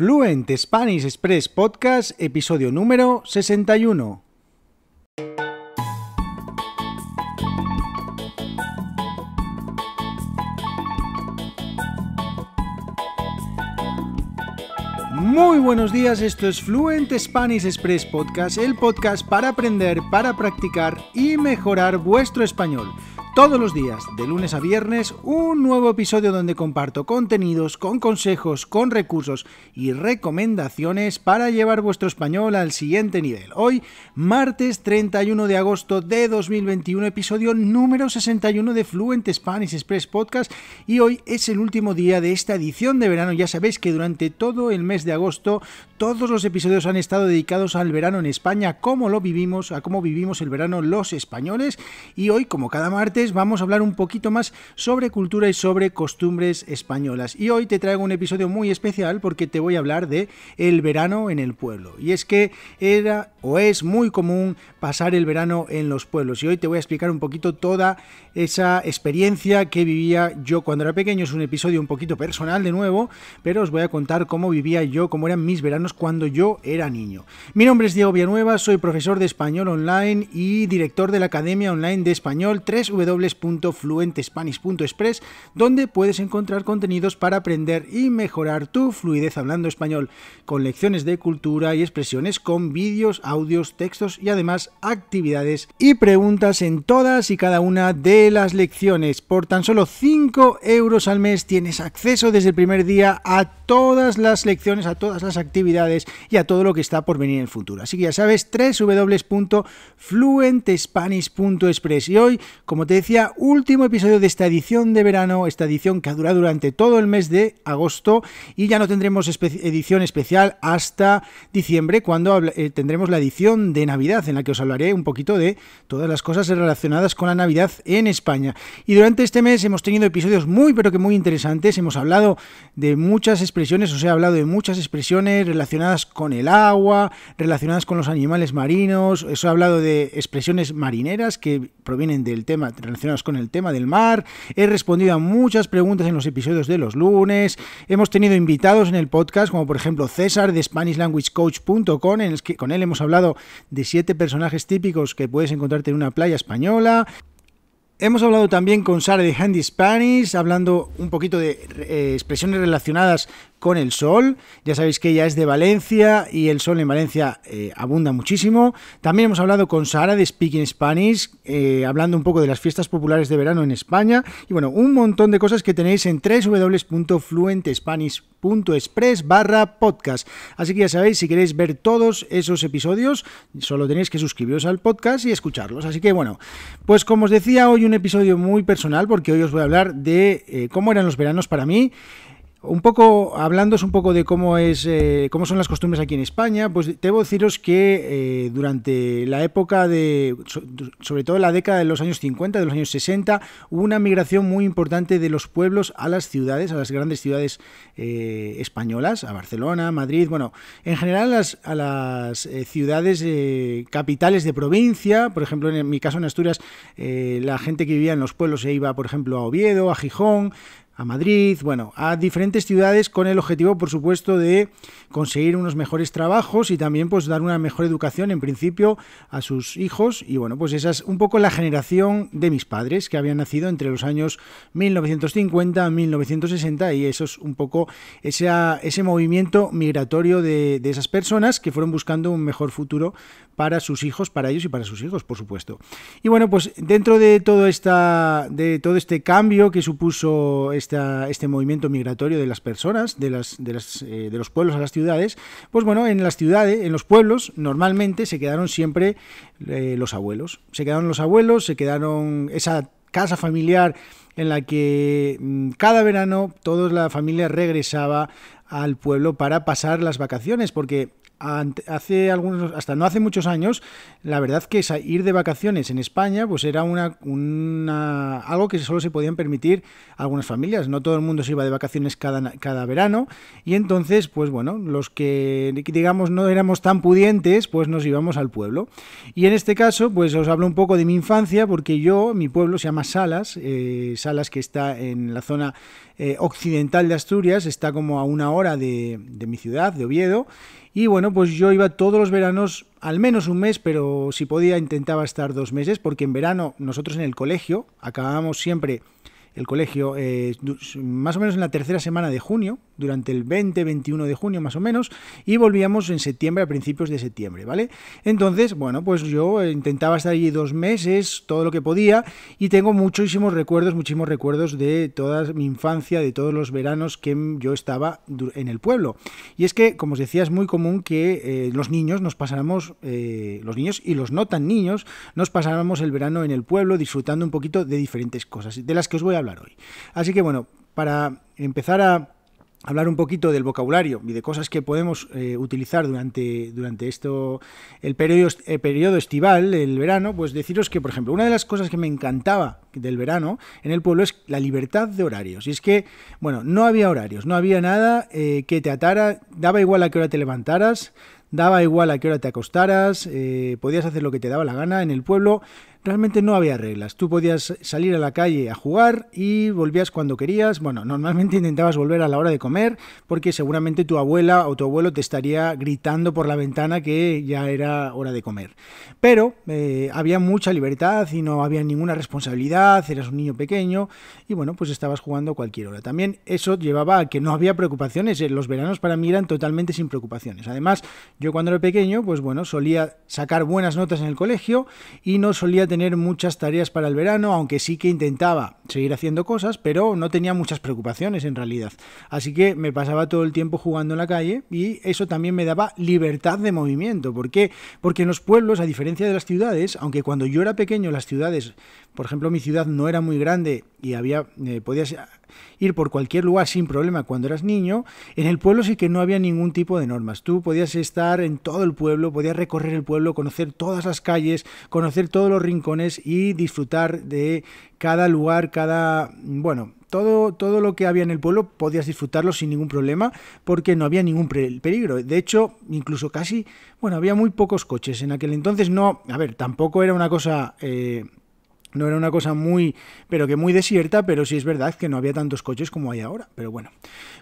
Fluent Spanish Express Podcast, episodio número 61. Muy buenos días, esto es Fluent Spanish Express Podcast, el podcast para aprender, para practicar y mejorar vuestro español. Todos los días, de lunes a viernes, un nuevo episodio donde comparto contenidos, con consejos, con recursos y recomendaciones para llevar vuestro español al siguiente nivel. Hoy, martes 31 de agosto de 2021, episodio número 61 de Fluent Spanish Express Podcast, y hoy es el último día de esta edición de verano. Ya sabéis que durante todo el mes de agosto todos los episodios han estado dedicados al verano en España, a cómo lo vivimos, a cómo vivimos el verano los españoles, y hoy, como cada martes, vamos a hablar un poquito más sobre cultura y sobre costumbres españolas. Y hoy te traigo un episodio muy especial porque te voy a hablar de el verano en el pueblo. Y es que era o es muy común pasar el verano en los pueblos. Y hoy te voy a explicar un poquito toda esa experiencia que vivía yo cuando era pequeño. Es un episodio un poquito personal de nuevo, pero os voy a contar cómo vivía yo, cómo eran mis veranos cuando yo era niño. Mi nombre es Diego Villanueva, soy profesor de español online y director de la Academia Online de Español www.fluentespanish.express, donde puedes encontrar contenidos para aprender y mejorar tu fluidez hablando español, con lecciones de cultura y expresiones, con vídeos, audios, textos y además actividades y preguntas en todas y cada una de las lecciones. Por tan solo 5 euros al mes tienes acceso desde el primer día a todas las lecciones, a todas las actividades y a todo lo que está por venir en el futuro. Así que ya sabes, www.fluentespanish.express. Y hoy, como te decía, último episodio de esta edición de verano, esta edición que ha durado durante todo el mes de agosto, y ya no tendremos edición especial hasta diciembre, cuando tendremos la edición de Navidad, en la que os hablaré un poquito de todas las cosas relacionadas con la Navidad en España. Y durante este mes hemos tenido episodios muy interesantes. Hemos hablado de muchas expresiones, os he hablado de muchas expresiones relacionadas con el agua, relacionadas con los animales marinos. Os he hablado de expresiones marineras que provienen del tema, relacionados con el tema del mar. He respondido a muchas preguntas en los episodios de los lunes. Hemos tenido invitados en el podcast, como por ejemplo César de SpanishLanguageCoach.com, en el que con él hemos hablado de 7 personajes típicos que puedes encontrarte en una playa española. Hemos hablado también con Sara de Handy Spanish, hablando un poquito de expresiones relacionadas con el sol. Ya sabéis que ella es de Valencia y el sol en Valencia abunda muchísimo. También hemos hablado con Sara de Speaking Spanish, hablando un poco de las fiestas populares de verano en España. Y bueno, un montón de cosas que tenéis en www.fluentespanish.express/podcast. Así que ya sabéis, si queréis ver todos esos episodios, solo tenéis que suscribiros al podcast y escucharlos. Así que bueno, pues como os decía, hoy un episodio muy personal, porque hoy os voy a hablar de cómo eran los veranos para mí. Un poco, hablándoos un poco de cómo son las costumbres aquí en España, pues debo deciros que durante la época sobre todo la década de los años 50, de los años 60, hubo una migración muy importante de los pueblos a las ciudades, a las grandes ciudades españolas, a Barcelona, Madrid, bueno, en general a las ciudades capitales de provincia. Por ejemplo, en mi caso en Asturias, la gente que vivía en los pueblos se iba, por ejemplo, a Oviedo, a Gijón, a Madrid, bueno, a diferentes ciudades, con el objetivo, por supuesto, de conseguir unos mejores trabajos y también pues dar una mejor educación, en principio, a sus hijos. Y bueno, pues esa es un poco la generación de mis padres, que habían nacido entre los años 1950 a 1960, y eso es un poco ese movimiento migratorio de esas personas que fueron buscando un mejor futuro para sus hijos, para ellos y para sus hijos, por supuesto. Y bueno, pues dentro de todo este cambio que supuso este movimiento migratorio de las personas, de los pueblos a las ciudades, pues bueno, en los pueblos normalmente se quedaron siempre los abuelos. Se quedaron esa casa familiar en la que cada verano toda la familia regresaba al pueblo para pasar las vacaciones, porque hasta no hace muchos años, la verdad que ir de vacaciones en España pues era algo que solo se podían permitir algunas familias. No todo el mundo se iba de vacaciones cada verano, y entonces, pues bueno, los que digamos no éramos tan pudientes, pues nos íbamos al pueblo. Y en este caso, pues os hablo un poco de mi infancia, porque mi pueblo se llama Salas, Salas, que está en la zona occidental de Asturias, está como a una hora de mi ciudad, de Oviedo. Y bueno, pues yo iba todos los veranos, al menos un mes, pero si podía intentaba estar 2 meses, porque en verano nosotros en el colegio acabábamos siempre el colegio más o menos en la tercera semana de junio, durante el 20-21 de junio más o menos, y volvíamos en septiembre, a principios de septiembre, ¿vale? Entonces, bueno, pues yo intentaba estar allí 2 meses, todo lo que podía, y tengo muchísimos recuerdos de toda mi infancia, de todos los veranos que yo estaba en el pueblo. Y es que, como os decía, es muy común que los niños nos pasáramos, los niños y los no tan niños, nos pasáramos el verano en el pueblo disfrutando un poquito de diferentes cosas, de las que os voy a hablar hoy. Así que bueno, para empezar a hablar un poquito del vocabulario y de cosas que podemos utilizar durante el periodo estival, el verano, pues deciros que, por ejemplo, una de las cosas que me encantaba del verano en el pueblo es la libertad de horarios. Y es que, bueno, no había horarios, no había nada que te atara, daba igual a qué hora te levantaras, daba igual a qué hora te acostaras, podías hacer lo que te daba la gana en el pueblo. Realmente no había reglas. Tú podías salir a la calle a jugar y volvías cuando querías. Bueno, normalmente intentabas volver a la hora de comer, porque seguramente tu abuela o tu abuelo te estaría gritando por la ventana que ya era hora de comer. Pero había mucha libertad y no había ninguna responsabilidad, eras un niño pequeño y bueno, pues estabas jugando a cualquier hora. También eso llevaba a que no había preocupaciones. Los veranos para mí eran totalmente sin preocupaciones. Además, yo cuando era pequeño, pues bueno, solía sacar buenas notas en el colegio y no solía tener muchas tareas para el verano, aunque sí que intentaba seguir haciendo cosas, pero no tenía muchas preocupaciones en realidad. Así que me pasaba todo el tiempo jugando en la calle y eso también me daba libertad de movimiento. ¿Por qué? Porque en los pueblos, a diferencia de las ciudades, aunque cuando yo era pequeño las ciudades, por ejemplo, mi ciudad no era muy grande y podías ir por cualquier lugar sin problema cuando eras niño, en el pueblo sí que no había ningún tipo de normas. Tú podías estar en todo el pueblo, podías recorrer el pueblo, conocer todas las calles, conocer todos los rincones y disfrutar de cada lugar, todo lo que había en el pueblo podías disfrutarlo sin ningún problema porque no había ningún peligro. De hecho, incluso había muy pocos coches. En aquel entonces tampoco era una cosa... No era una cosa muy desierta, pero sí es verdad que no había tantos coches como hay ahora. Pero bueno.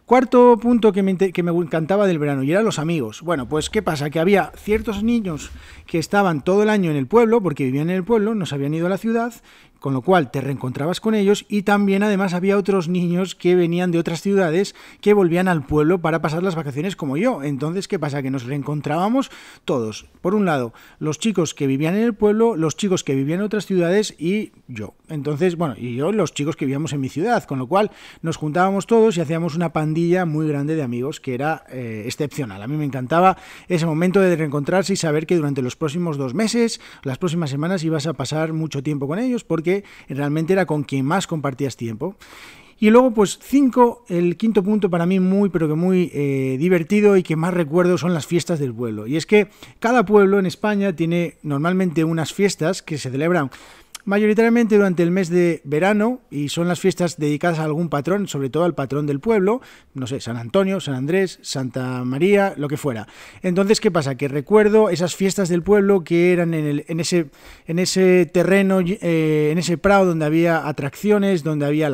Cuarto punto que me encantaba del verano, y eran los amigos. Bueno, pues ¿qué pasa? Que había ciertos niños que estaban todo el año en el pueblo, porque vivían en el pueblo, no se habían ido a la ciudad, con lo cual te reencontrabas con ellos, y también además había otros niños que venían de otras ciudades que volvían al pueblo para pasar las vacaciones como yo. Entonces, ¿qué pasa? Que nos reencontrábamos todos. Por un lado, los chicos que vivían en el pueblo, los chicos que vivían en otras ciudades y yo. Entonces, y yo, los chicos que vivíamos en mi ciudad, con lo cual nos juntábamos todos y hacíamos una pandilla muy grande de amigos que era excepcional. A mí me encantaba ese momento de reencontrarse y saber que durante los próximos 2 meses, las próximas semanas, ibas a pasar mucho tiempo con ellos, porque realmente era con quien más compartías tiempo. Y luego, pues el quinto punto para mí muy divertido y que más recuerdo son las fiestas del pueblo. Y es que cada pueblo en España tiene normalmente unas fiestas que se celebran mayoritariamente durante el mes de verano, y son las fiestas dedicadas a algún patrón, sobre todo al patrón del pueblo, no sé, San Antonio, San Andrés, Santa María, lo que fuera. Entonces, ¿qué pasa? Que recuerdo esas fiestas del pueblo que eran en ese terreno, en ese prado donde había atracciones, donde había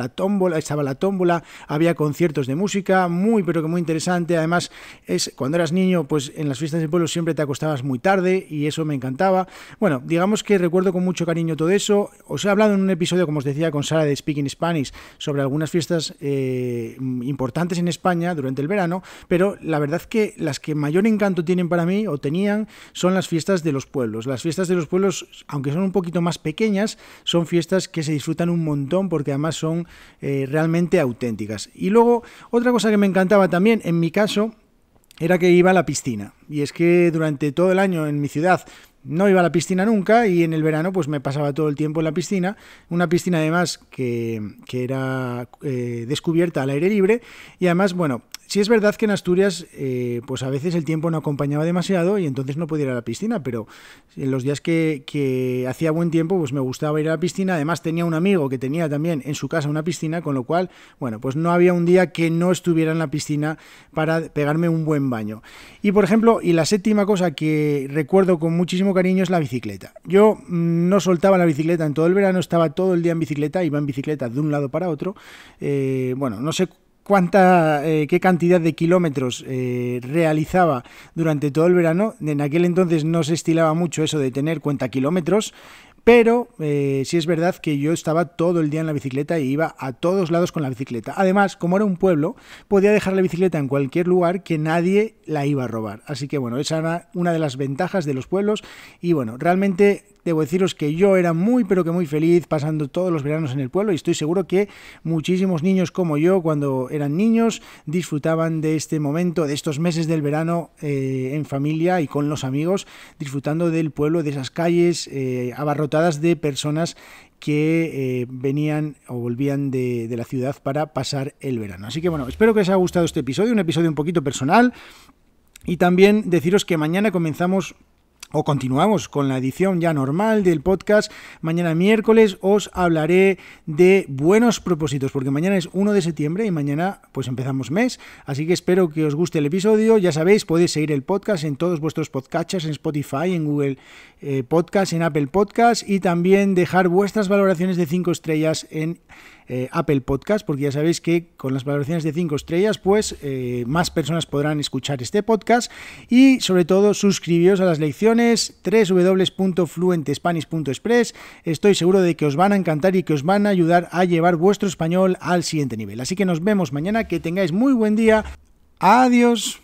estaba la tómbola, había conciertos de música, muy interesante. Además, cuando eras niño, pues en las fiestas del pueblo siempre te acostabas muy tarde y eso me encantaba. Bueno, digamos que recuerdo con mucho cariño todo eso. Os he hablado en un episodio, como os decía, con Sara de Speaking Spanish sobre algunas fiestas importantes en España durante el verano, pero la verdad que las que mayor encanto tienen para mí, o tenían, son las fiestas de los pueblos. Las fiestas de los pueblos, aunque son un poquito más pequeñas, son fiestas que se disfrutan un montón porque además son realmente auténticas. Y luego, otra cosa que me encantaba también, en mi caso, era que iba a la piscina. Y es que durante todo el año en mi ciudad no iba a la piscina nunca, y en el verano pues me pasaba todo el tiempo en la piscina, una piscina además que era descubierta al aire libre, y además, sí es verdad que en Asturias pues a veces el tiempo no acompañaba demasiado y entonces no podía ir a la piscina, pero en los días que hacía buen tiempo pues me gustaba ir a la piscina. Además tenía un amigo que tenía también en su casa una piscina, con lo cual, bueno, pues no había un día que no estuviera en la piscina para pegarme un buen baño. Y por ejemplo, y la séptima cosa que recuerdo con muchísimo cariño es la bicicleta. Yo no soltaba la bicicleta en todo el verano, estaba todo el día en bicicleta, iba en bicicleta de un lado para otro. Bueno, no sé qué cantidad de kilómetros realizaba durante todo el verano. En aquel entonces no se estilaba mucho eso de tener cuenta kilómetros, pero sí es verdad que yo estaba todo el día en la bicicleta y iba a todos lados con la bicicleta. Además, como era un pueblo, podía dejar la bicicleta en cualquier lugar que nadie la iba a robar. Así que bueno, esa era una de las ventajas de los pueblos y bueno, realmente debo deciros que yo era muy pero que muy feliz pasando todos los veranos en el pueblo y estoy seguro que muchísimos niños como yo cuando eran niños disfrutaban de este momento, de estos meses del verano en familia y con los amigos, disfrutando del pueblo, de esas calles abarrotadas de personas que venían o volvían de la ciudad para pasar el verano. Así que bueno, espero que os haya gustado este episodio, un episodio un poquito personal, y también deciros que mañana continuamos con la edición ya normal del podcast. Mañana miércoles os hablaré de buenos propósitos, porque mañana es 1 de septiembre y mañana pues empezamos mes, así que espero que os guste el episodio. Ya sabéis, podéis seguir el podcast en todos vuestros podcatchers, en Spotify, en Google Podcast, en Apple Podcast, y también dejar vuestras valoraciones de 5 estrellas en Apple Podcast, porque ya sabéis que con las valoraciones de 5 estrellas pues más personas podrán escuchar este podcast. Y sobre todo suscribíos a las lecciones www.fluentespanish.express. Estoy seguro de que os van a encantar y que os van a ayudar a llevar vuestro español al siguiente nivel. Así que nos vemos mañana, que tengáis muy buen día. Adiós.